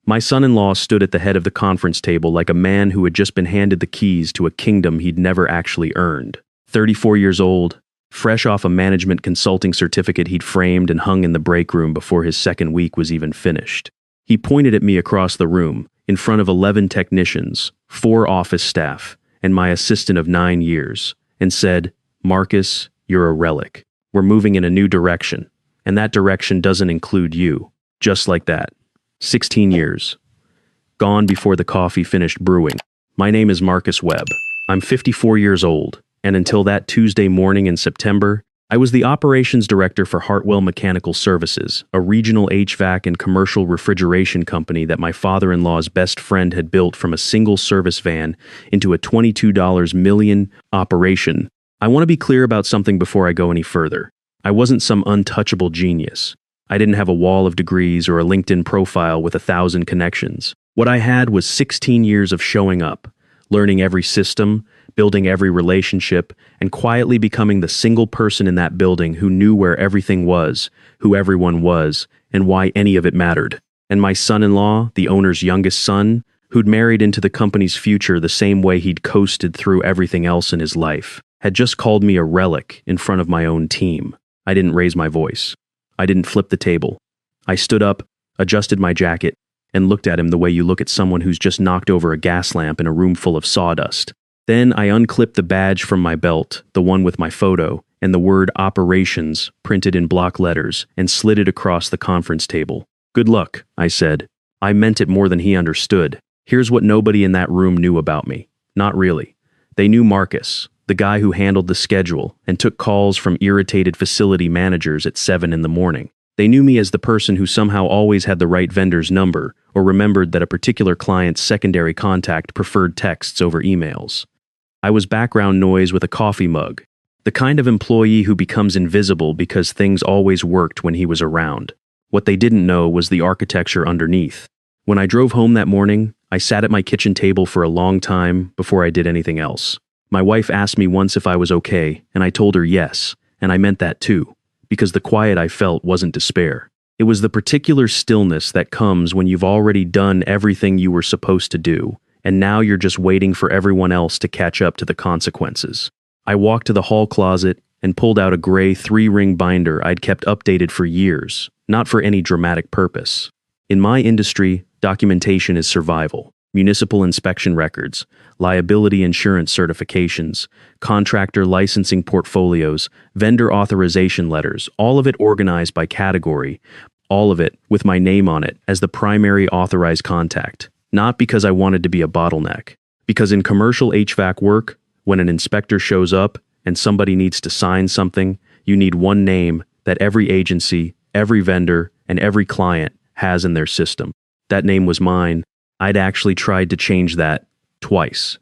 My son-in-law stood at the head of the conference table like a man who had just been handed the keys to a kingdom he'd never actually earned. 34 years old, fresh off a management consulting certificate he'd framed and hung in the break room before his second week was even finished. He pointed at me across the room, in front of 11 technicians, 4 office staff, and my assistant of 9 years, and said, "Marcus, you're a relic. We're moving in a new direction, and that direction doesn't include you." Just like that. 16 years. Gone before the coffee finished brewing. My name is Marcus Webb. I'm 54 years old, and until that Tuesday morning in September, I was the operations director for Hartwell Mechanical Services, a regional HVAC and commercial refrigeration company that my father-in-law's best friend had built from a single service van into a $22 million operation. I want to be clear about something before I go any further. I wasn't some untouchable genius. I didn't have a wall of degrees or a LinkedIn profile with 1,000 connections. What I had was 16 years of showing up, learning every system, building every relationship, and quietly becoming the single person in that building who knew where everything was, who everyone was, and why any of it mattered. And my son-in-law, the owner's youngest son, who'd married into the company's future the same way he'd coasted through everything else in his life, had just called me a relic in front of my own team. I didn't raise my voice. I didn't flip the table. I stood up, adjusted my jacket, and looked at him the way you look at someone who's just knocked over a gas lamp in a room full of sawdust. Then I unclipped the badge from my belt, the one with my photo, and the word operations printed in block letters, and slid it across the conference table. "Good luck," I said. I meant it more than he understood. Here's what nobody in that room knew about me. Not really. They knew Marcus, the guy who handled the schedule and took calls from irritated facility managers at 7 in the morning. They knew me as the person who somehow always had the right vendor's number or remembered that a particular client's secondary contact preferred texts over emails. I was background noise with a coffee mug, the kind of employee who becomes invisible because things always worked when he was around. What they didn't know was the architecture underneath. When I drove home that morning, I sat at my kitchen table for a long time before I did anything else. My wife asked me once if I was okay, and I told her yes, and I meant that too, because the quiet I felt wasn't despair. It was the particular stillness that comes when you've already done everything you were supposed to do, and now you're just waiting for everyone else to catch up to the consequences. I walked to the hall closet and pulled out a gray 3-ring binder I'd kept updated for years, not for any dramatic purpose. In my industry, documentation is survival. Municipal inspection records, liability insurance certifications, contractor licensing portfolios, vendor authorization letters, all of it organized by category, all of it with my name on it as the primary authorized contact. Not because I wanted to be a bottleneck, because in commercial HVAC work, when an inspector shows up and somebody needs to sign something, you need one name that every agency, every vendor, and every client has in their system. That name was mine. I'd actually tried to change that twice.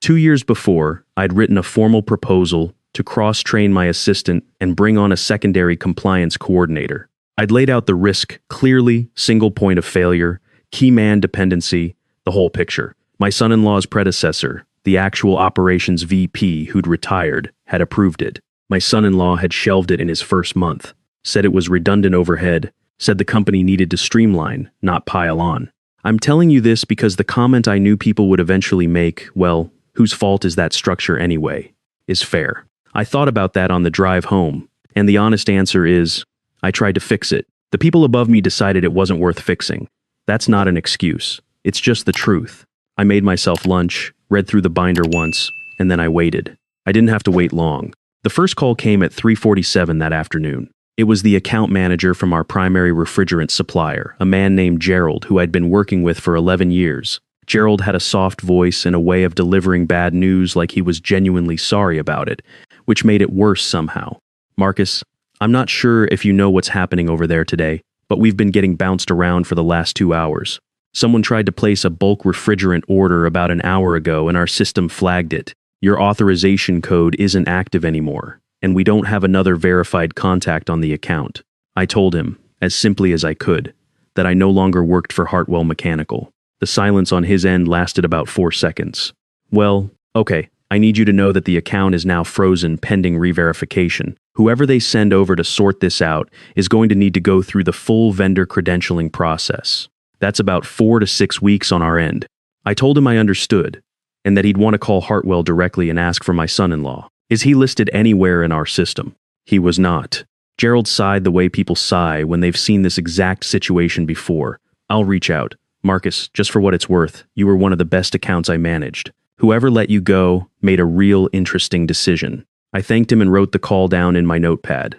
2 years before, I'd written a formal proposal to cross-train my assistant and bring on a secondary compliance coordinator. I'd laid out the risk clearly, single point of failure, key man dependency, the whole picture. My son-in-law's predecessor, the actual operations VP who'd retired, had approved it. My son-in-law had shelved it in his first month, said it was redundant overhead, said the company needed to streamline, not pile on. I'm telling you this because the comment I knew people would eventually make, well, whose fault is that structure anyway, is fair. I thought about that on the drive home, and the honest answer is, I tried to fix it. The people above me decided it wasn't worth fixing. That's not an excuse. It's just the truth. I made myself lunch, read through the binder once, and then I waited. I didn't have to wait long. The first call came at 3:47 that afternoon. It was the account manager from our primary refrigerant supplier, a man named Gerald, who I'd been working with for 11 years. Gerald had a soft voice and a way of delivering bad news like he was genuinely sorry about it, which made it worse somehow. "Marcus, I'm not sure if you know what's happening over there today, but we've been getting bounced around for the last 2 hours. Someone tried to place a bulk refrigerant order about an hour ago and our system flagged it. Your authorization code isn't active anymore, and we don't have another verified contact on the account." I told him, as simply as I could, that I no longer worked for Hartwell Mechanical. The silence on his end lasted about 4 seconds. "Well, okay, I need you to know that the account is now frozen pending re-verification. Whoever they send over to sort this out is going to need to go through the full vendor credentialing process. That's about 4 to 6 weeks on our end. I told him I understood, and that he'd want to call Hartwell directly and ask for my son-in-law. Is he listed anywhere in our system? He was not. Gerald sighed the way people sigh when they've seen this exact situation before. I'll reach out. Marcus, just for what it's worth, you were one of the best accounts I managed. Whoever let you go made a real interesting decision. I thanked him and wrote the call down in my notepad.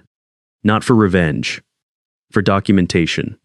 Not for revenge. For documentation.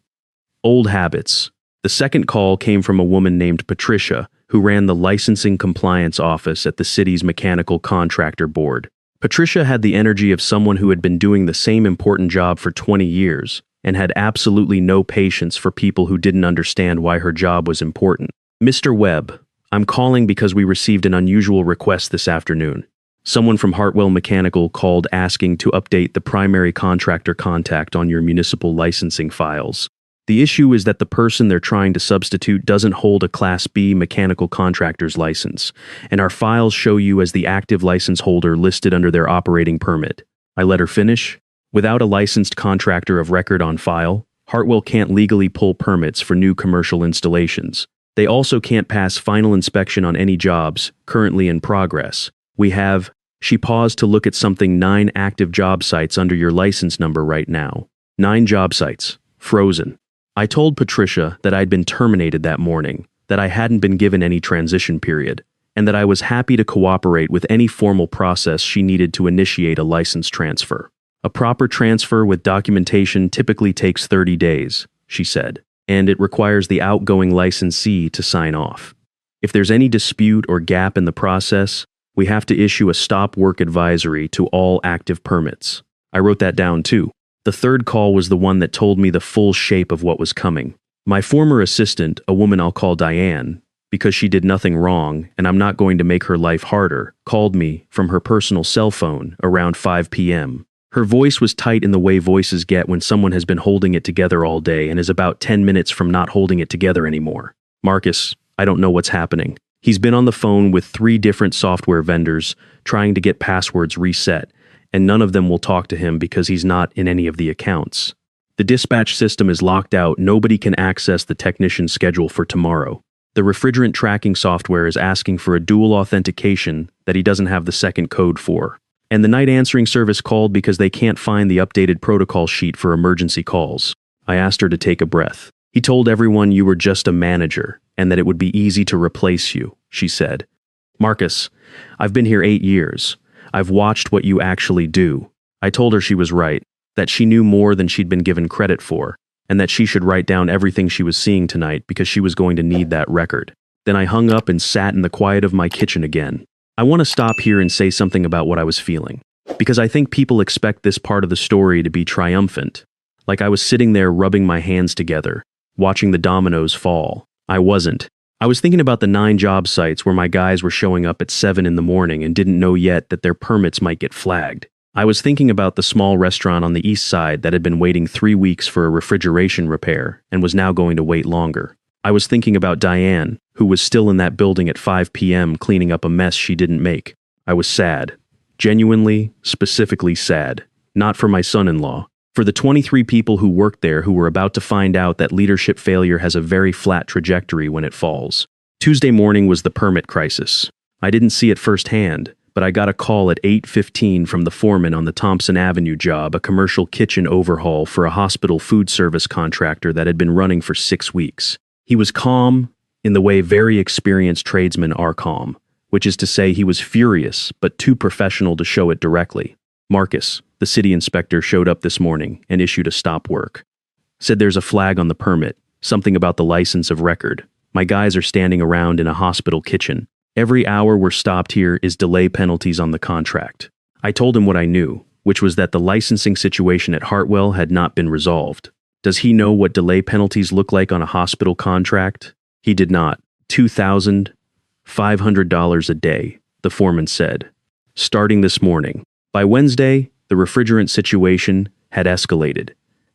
Old habits. The second call came from a woman named Patricia, who ran the licensing compliance office at the city's mechanical contractor board. Patricia had the energy of someone who had been doing the same important job for 20 years and had absolutely no patience for people who didn't understand why her job was important. Mr. Webb, I'm calling because we received an unusual request this afternoon. Someone from Hartwell Mechanical called asking to update the primary contractor contact on your municipal licensing files. The issue is that the person they're trying to substitute doesn't hold a Class B mechanical contractor's license, and our files show you as the active license holder listed under their operating permit. I let her finish. Without a licensed contractor of record on file, Hartwell can't legally pull permits for new commercial installations. They also can't pass final inspection on any jobs currently in progress. We have, she paused to look at something, 9 active job sites under your license number right now. 9 job sites. Frozen. I told Patricia that I'd been terminated that morning, that I hadn't been given any transition period, and that I was happy to cooperate with any formal process she needed to initiate a license transfer. A proper transfer with documentation typically takes 30 days, she said, and it requires the outgoing licensee to sign off. If there's any dispute or gap in the process, we have to issue a stop work advisory to all active permits. I wrote that down too. The third call was the one that told me the full shape of what was coming. My former assistant, a woman I'll call Diane, because she did nothing wrong and I'm not going to make her life harder, called me from her personal cell phone around 5 p.m. Her voice was tight in the way voices get when someone has been holding it together all day and is about 10 minutes from not holding it together anymore. Marcus, I don't know what's happening. He's been on the phone with 3 different software vendors trying to get passwords reset, and none of them will talk to him because he's not in any of the accounts. The dispatch system is locked out. Nobody can access the technician's schedule for tomorrow. The refrigerant tracking software is asking for a dual authentication that he doesn't have the second code for. And the night answering service called because they can't find the updated protocol sheet for emergency calls. I asked her to take a breath. He told everyone you were just a manager and that it would be easy to replace you, she said. Marcus, I've been here 8 years. I've watched what you actually do. I told her she was right, that she knew more than she'd been given credit for, and that she should write down everything she was seeing tonight because she was going to need that record. Then I hung up and sat in the quiet of my kitchen again. I want to stop here and say something about what I was feeling, because I think people expect this part of the story to be triumphant, like I was sitting there rubbing my hands together, watching the dominoes fall. I wasn't. I was thinking about the 9 job sites where my guys were showing up at 7 in the morning and didn't know yet that their permits might get flagged. I was thinking about the small restaurant on the east side that had been waiting 3 weeks for a refrigeration repair and was now going to wait longer. I was thinking about Diane, who was still in that building at 5 p.m. cleaning up a mess she didn't make. I was sad. Genuinely, specifically sad. Not for my son-in-law. For the 23 people who worked there who were about to find out that leadership failure has a very flat trajectory when it falls. Tuesday morning was the permit crisis. I didn't see it firsthand, but I got a call at 8:15 from the foreman on the Thompson Avenue job, a commercial kitchen overhaul for a hospital food service contractor that had been running for 6 weeks. He was calm in the way very experienced tradesmen are calm, which is to say he was furious but too professional to show it directly. Marcus, the city inspector, showed up this morning and issued a stop work. Said there's a flag on the permit, something about the license of record. My guys are standing around in a hospital kitchen. Every hour we're stopped here is delay penalties on the contract. I told him what I knew, which was that the licensing situation at Hartwell had not been resolved. Does he know what delay penalties look like on a hospital contract? He did not. $2,500 a day, the foreman said. Starting this morning. By Wednesday, the refrigerant situation had escalated.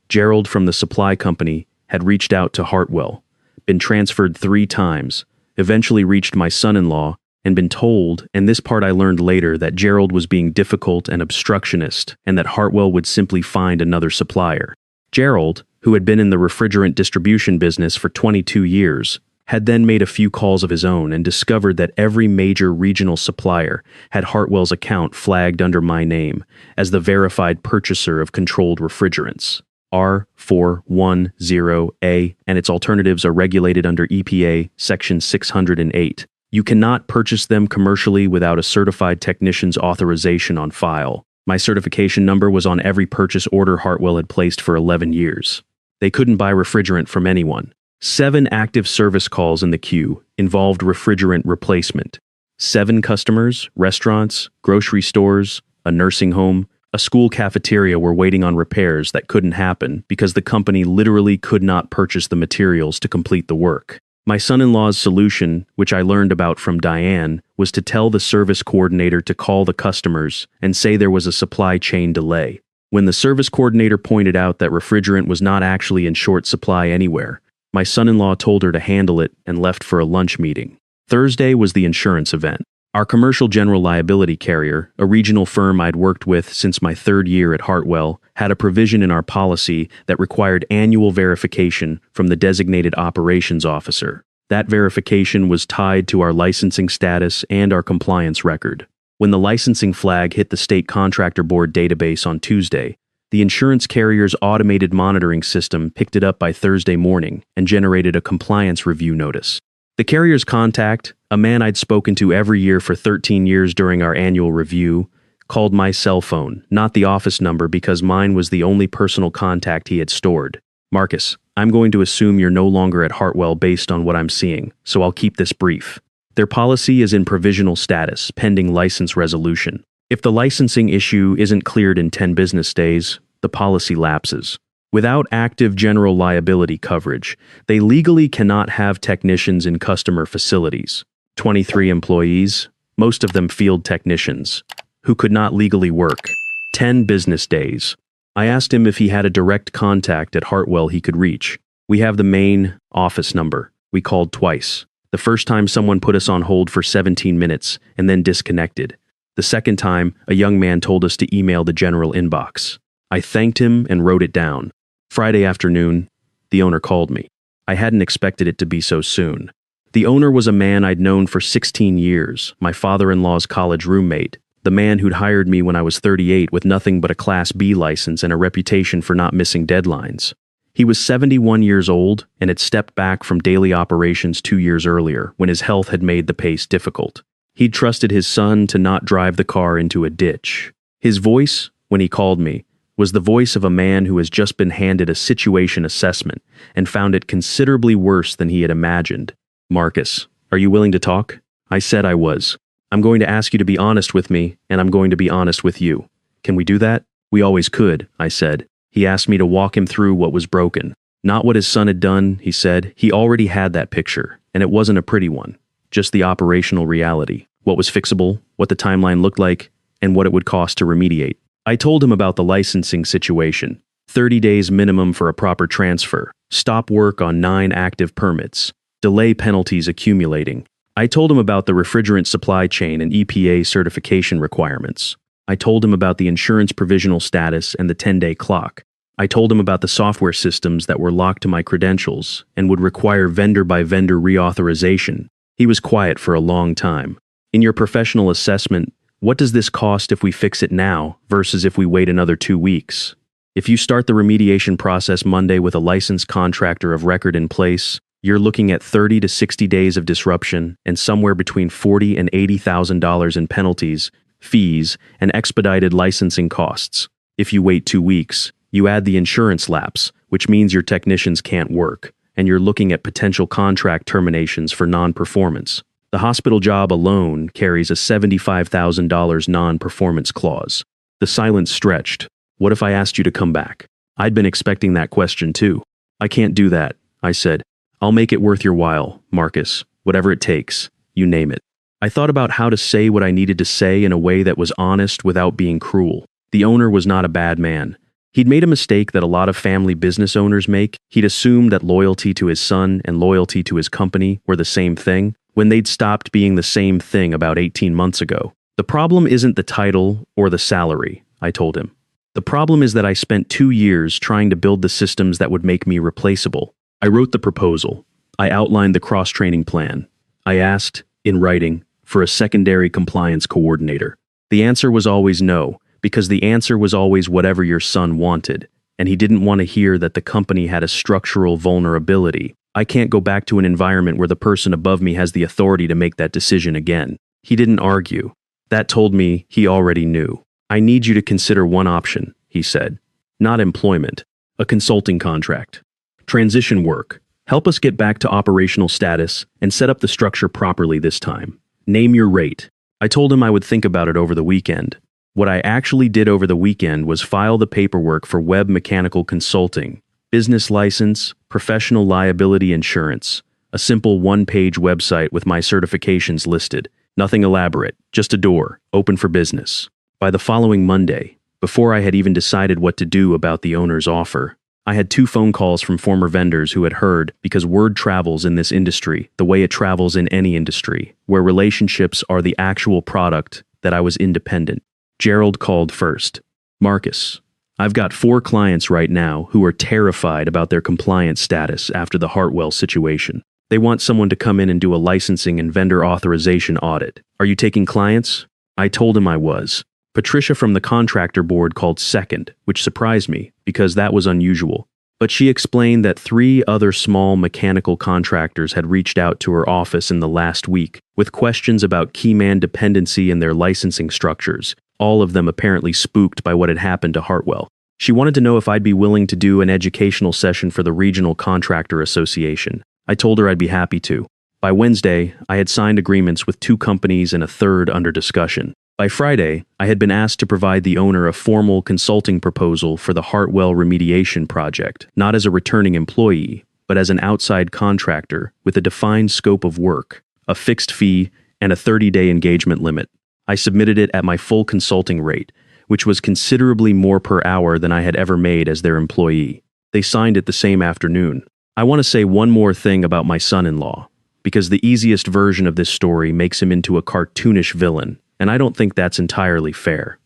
Gerald from the supply company had reached out to Hartwell, been transferred 3 times, eventually reached my son-in-law, and been told, and this part I learned later, that Gerald was being difficult and obstructionist, and that Hartwell would simply find another supplier. Gerald, who had been in the refrigerant distribution business for 22 years, had then made a few calls of his own and discovered that every major regional supplier had Hartwell's account flagged under my name as the verified purchaser of controlled refrigerants. R410A and its alternatives are regulated under EPA Section 608. You cannot purchase them commercially without a certified technician's authorization on file. My certification number was on every purchase order Hartwell had placed for 11 years. They couldn't buy refrigerant from anyone. 7 active service calls in the queue involved refrigerant replacement. 7 customers, restaurants, grocery stores, a nursing home, a school cafeteria were waiting on repairs that couldn't happen because the company literally could not purchase the materials to complete the work. My son-in-law's solution, which I learned about from Diane, was to tell the service coordinator to call the customers and say there was a supply chain delay. When the service coordinator pointed out that refrigerant was not actually in short supply anywhere, my son-in-law told her to handle it and left for a lunch meeting. Thursday was the insurance event. Our commercial general liability carrier, a regional firm I'd worked with since my 3rd year at Hartwell, had a provision in our policy that required annual verification from the designated operations officer. That verification was tied to our licensing status and our compliance record. When the licensing flag hit the State Contractor Board database on Tuesday, the insurance carrier's automated monitoring system picked it up by Thursday morning and generated a compliance review notice. The carrier's contact, a man I'd spoken to every year for 13 years during our annual review, called my cell phone, not the office number because mine was the only personal contact he had stored. Marcus, I'm going to assume you're no longer at Hartwell based on what I'm seeing, so I'll keep this brief. Their policy is in provisional status, pending license resolution. If the licensing issue isn't cleared in 10 business days, the policy lapses. Without active general liability coverage, they legally cannot have technicians in customer facilities. 23 employees, most of them field technicians, who could not legally work. 10 business days. I asked him if he had a direct contact at Hartwell he could reach. We have the main office number. We called twice. The first time someone put us on hold for 17 minutes and then disconnected. The second time, a young man told us to email the general inbox. I thanked him and wrote it down. Friday afternoon, the owner called me. I hadn't expected it to be so soon. The owner was a man I'd known for 16 years, my father-in-law's college roommate, the man who'd hired me when I was 38 with nothing but a Class B license and a reputation for not missing deadlines. He was 71 years old and had stepped back from daily operations 2 years earlier when his health had made the pace difficult. He'd trusted his son to not drive the car into a ditch. His voice, when he called me, was the voice of a man who has just been handed a situation assessment and found it considerably worse than he had imagined. Marcus, are you willing to talk? I said I was. I'm going to ask you to be honest with me, and I'm going to be honest with you. Can we do that? We always could, I said. He asked me to walk him through what was broken. Not what his son had done, he said. He already had that picture, and it wasn't a pretty one. Just the operational reality. What was fixable, what the timeline looked like, and what it would cost to remediate. I told him about the licensing situation. 30 days minimum for a proper transfer. Stop work on 9 active permits. Delay penalties accumulating. I told him about the refrigerant supply chain and EPA certification requirements. I told him about the insurance provisional status and the 10-day clock. I told him about the software systems that were locked to my credentials and would require vendor-by-vendor reauthorization. He was quiet for a long time. In your professional assessment, what does this cost if we fix it now versus if we wait another 2 weeks? If you start the remediation process Monday with a licensed contractor of record in place, you're looking at 30 to 60 days of disruption and somewhere between $40,000 and $80,000 in penalties, fees, and expedited licensing costs. If you wait 2 weeks, you add the insurance lapse, which means your technicians can't work, and you're looking at potential contract terminations for non-performance. The hospital job alone carries a $75,000 non-performance clause. The silence stretched. What if I asked you to come back? I'd been expecting that question too. I can't do that, I said. I'll make it worth your while, Marcus, whatever it takes, you name it. I thought about how to say what I needed to say in a way that was honest without being cruel. The owner was not a bad man. He'd made a mistake that a lot of family business owners make. He'd assumed that loyalty to his son and loyalty to his company were the same thing, when they'd stopped being the same thing about 18 months ago. The problem isn't the title or the salary, I told him. The problem is that I spent 2 years trying to build the systems that would make me replaceable. I wrote the proposal. I outlined the cross-training plan. I asked, in writing, for a secondary compliance coordinator. The answer was always no, because the answer was always whatever your son wanted, and he didn't want to hear that the company had a structural vulnerability. I can't go back to an environment where the person above me has the authority to make that decision again. He didn't argue. That told me he already knew. I need you to consider one option, he said. Not employment, a consulting contract. Transition work. Help us get back to operational status and set up the structure properly this time. Name your rate. I told him I would think about it over the weekend. What I actually did over the weekend was file the paperwork for web mechanical consulting, business license, professional liability insurance, a simple one-page website with my certifications listed. Nothing elaborate, just a door, open for business. By the following Monday, before I had even decided what to do about the owner's offer, I had 2 phone calls from former vendors who had heard, because word travels in this industry the way it travels in any industry, where relationships are the actual product, that I was independent. Gerald called first. Marcus, I've got 4 clients right now who are terrified about their compliance status after the Hartwell situation. They want someone to come in and do a licensing and vendor authorization audit. Are you taking clients? I told him I was. Patricia from the contractor board called second, which surprised me because that was unusual. But she explained that 3 other small mechanical contractors had reached out to her office in the last week with questions about keyman dependency and their licensing structures, all of them apparently spooked by what had happened to Hartwell. She wanted to know if I'd be willing to do an educational session for the Regional Contractor Association. I told her I'd be happy to. By Wednesday, I had signed agreements with 2 companies and a third under discussion. By Friday, I had been asked to provide the owner a formal consulting proposal for the Hartwell remediation project, not as a returning employee, but as an outside contractor with a defined scope of work, a fixed fee, and a 30-day engagement limit. I submitted it at my full consulting rate, which was considerably more per hour than I had ever made as their employee. They signed it the same afternoon. I want to say one more thing about my son-in-law, because the easiest version of this story makes him into a cartoonish villain, and I don't think that's entirely fair.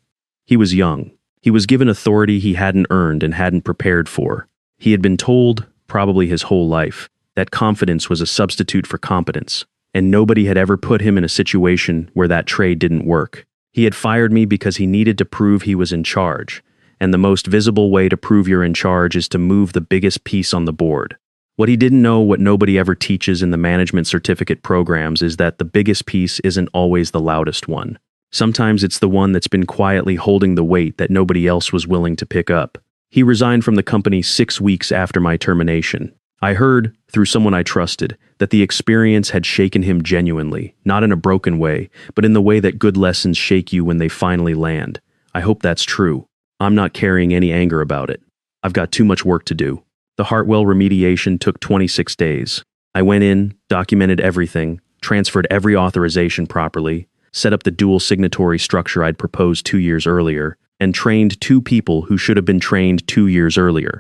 He was young. He was given authority he hadn't earned and hadn't prepared for. He had been told, probably his whole life, that confidence was a substitute for competence, and nobody had ever put him in a situation where that trade didn't work. He had fired me because he needed to prove he was in charge, and the most visible way to prove you're in charge is to move the biggest piece on the board. What he didn't know, what nobody ever teaches in the management certificate programs, is that the biggest piece isn't always the loudest one. Sometimes it's the one that's been quietly holding the weight that nobody else was willing to pick up. He resigned from the company 6 weeks after my termination. I heard, through someone I trusted, that the experience had shaken him genuinely, not in a broken way, but in the way that good lessons shake you when they finally land. I hope that's true. I'm not carrying any anger about it. I've got too much work to do. The Hartwell remediation took 26 days. I went in, documented everything, transferred every authorization properly, set up the dual signatory structure I'd proposed 2 years earlier, and trained 2 people who should have been trained 2 years earlier.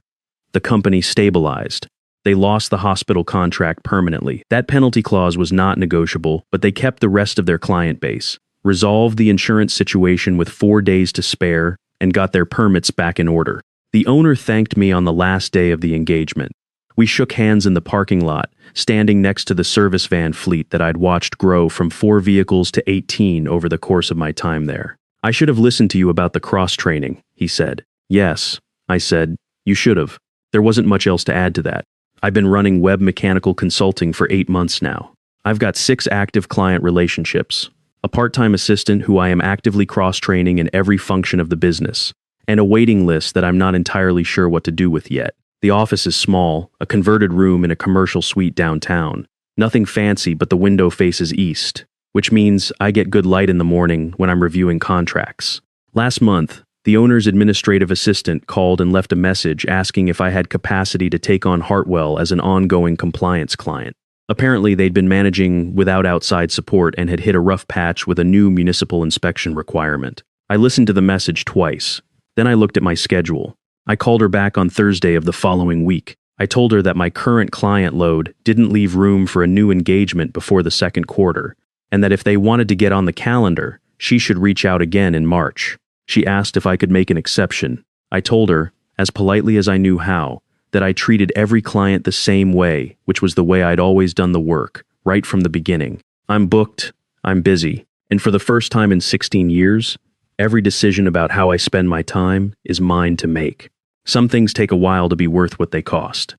The company stabilized. They lost the hospital contract permanently. That penalty clause was not negotiable, but they kept the rest of their client base, resolved the insurance situation with 4 days to spare, and got their permits back in order. The owner thanked me on the last day of the engagement. We shook hands in the parking lot, standing next to the service van fleet that I'd watched grow from 4 vehicles to 18 over the course of my time there. I should have listened to you about the cross-training, he said. Yes, I said, you should have. There wasn't much else to add to that. I've been running web mechanical consulting for 8 months now. I've got 6 active client relationships, a part-time assistant who I am actively cross-training in every function of the business, and a waiting list that I'm not entirely sure what to do with yet. The office is small, a converted room in a commercial suite downtown. Nothing fancy, but the window faces east, which means I get good light in the morning when I'm reviewing contracts. Last month, the owner's administrative assistant called and left a message asking if I had capacity to take on Hartwell as an ongoing compliance client. Apparently, they'd been managing without outside support and had hit a rough patch with a new municipal inspection requirement. I listened to the message twice. Then I looked at my schedule. I called her back on Thursday of the following week. I told her that my current client load didn't leave room for a new engagement before the second quarter, and that if they wanted to get on the calendar, she should reach out again in March. She asked if I could make an exception. I told her, as politely as I knew how, that I treated every client the same way, which was the way I'd always done the work, right from the beginning. I'm booked, I'm busy, and for the first time in 16 years, every decision about how I spend my time is mine to make. Some things take a while to be worth what they cost.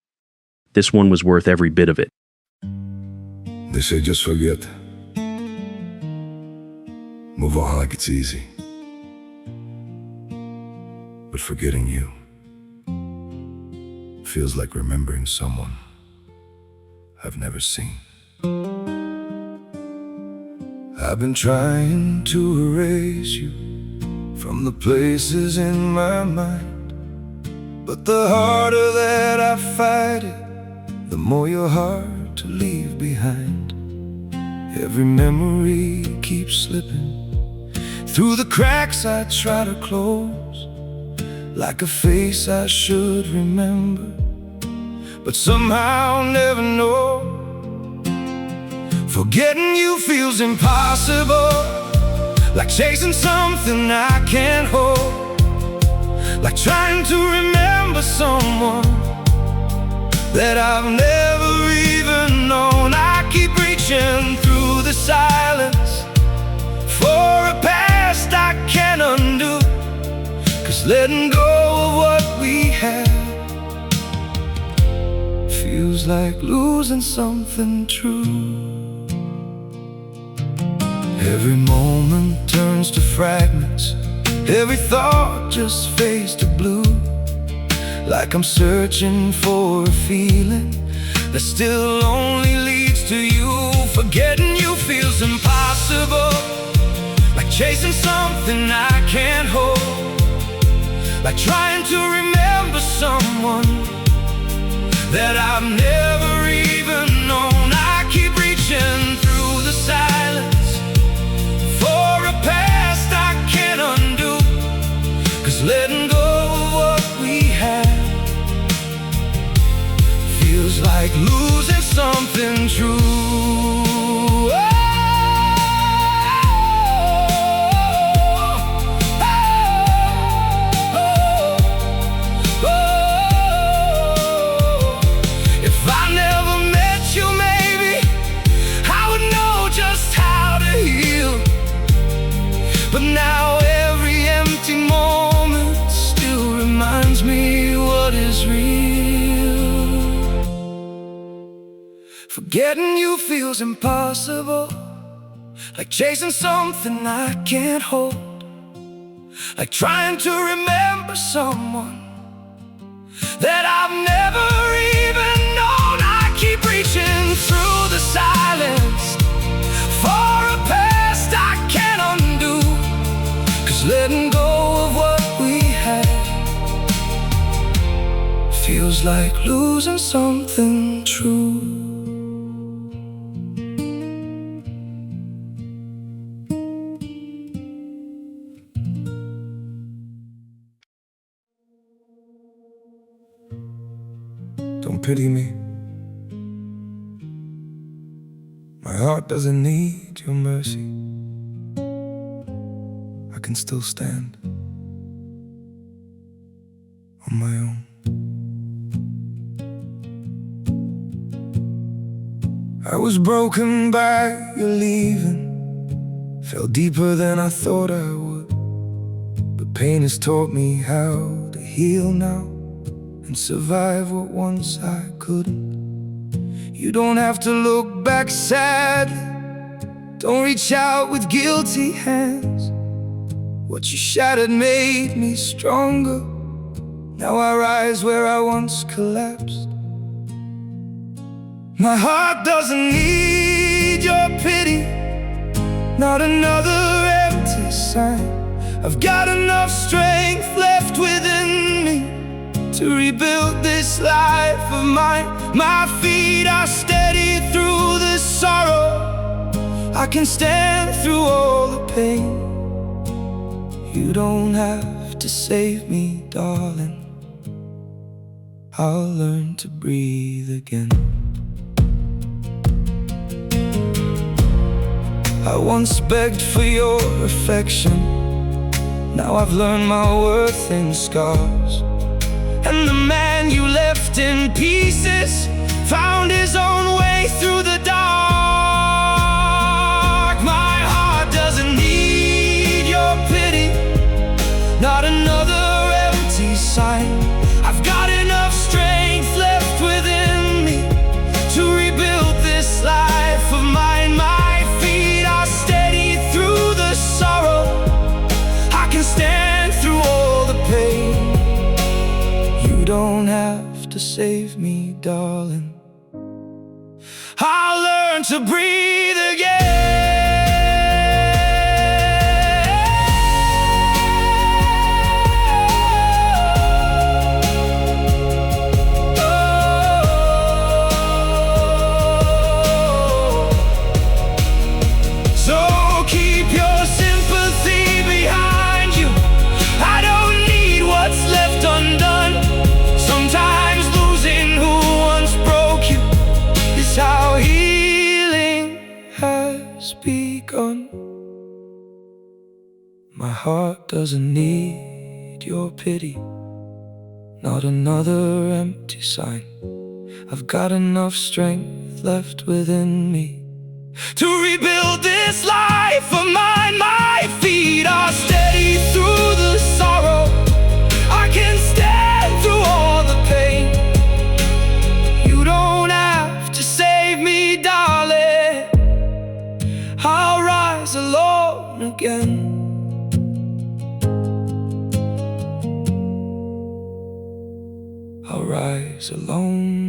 This one was worth every bit of it. They say just forget. Move on like it's easy. But forgetting you feels like remembering someone I've never seen. I've been trying to erase you from the places in my mind, but the harder that I fight it, the more you're hard to leave behind. Every memory keeps slipping through the cracks I try to close, like a face I should remember, but somehow never know. Forgetting you feels impossible, like chasing something I can't hold, like trying to remember someone that I've never even known. I keep reaching through the silence for a past I can't undo, 'cause letting go of what we had feels like losing something true. Every moment turns to fragments, every thought just fades to blue, like I'm searching for a feeling that still only leads to you. Forgetting you feels impossible, like chasing something I can't hold, like trying to remember someone that I've never even known. I keep reaching through the silence for a past I can't undo, 'cause letting go of what we had feels like losing something true. But now every empty moment still reminds me what is real. Forgetting you feels impossible, like chasing something I can't hold, like trying to remember someone that I've never even known. I keep reaching through the silence for a past I can't undo, 'cause letting go of what we had feels like losing something true. Don't pity me. My heart doesn't need your mercy. I can still stand on my own. I was broken by your leaving, fell deeper than I thought I would, but pain has taught me how to heal now and survive what once I couldn't. You don't have to look back sadly, don't reach out with guilty hands. What you shattered made me stronger, now I rise where I once collapsed. My heart doesn't need your pity, not another empty sign. I've got enough strength left within me to rebuild this life of mine. My feet are steady through the sorrow, I can stand through all the pain. You don't have to save me, darling, I'll learn to breathe again. I once begged for your affection, Now I've learned my worth in scars, and the man you left in pieces found his own way through the dark. My heart doesn't need your pity, not another empty sign. I've got enough strength left within me to rebuild this life of mine. My feet are steady through the sorrow, I can stand through all the pain. You don't have to save me, darling, I'll learn to breathe again. So keep your sympathy behind you, I don't need what's left undone. Sometimes losing who once broke you is how healing has begun. My heart doesn't need your pity, not another empty sign. I've got enough strength left within me to rebuild this life of mine. My feet are steady through the sorrow, I can stand through all the pain. You don't have to save me, darling, I'll rise alone again. I'll rise alone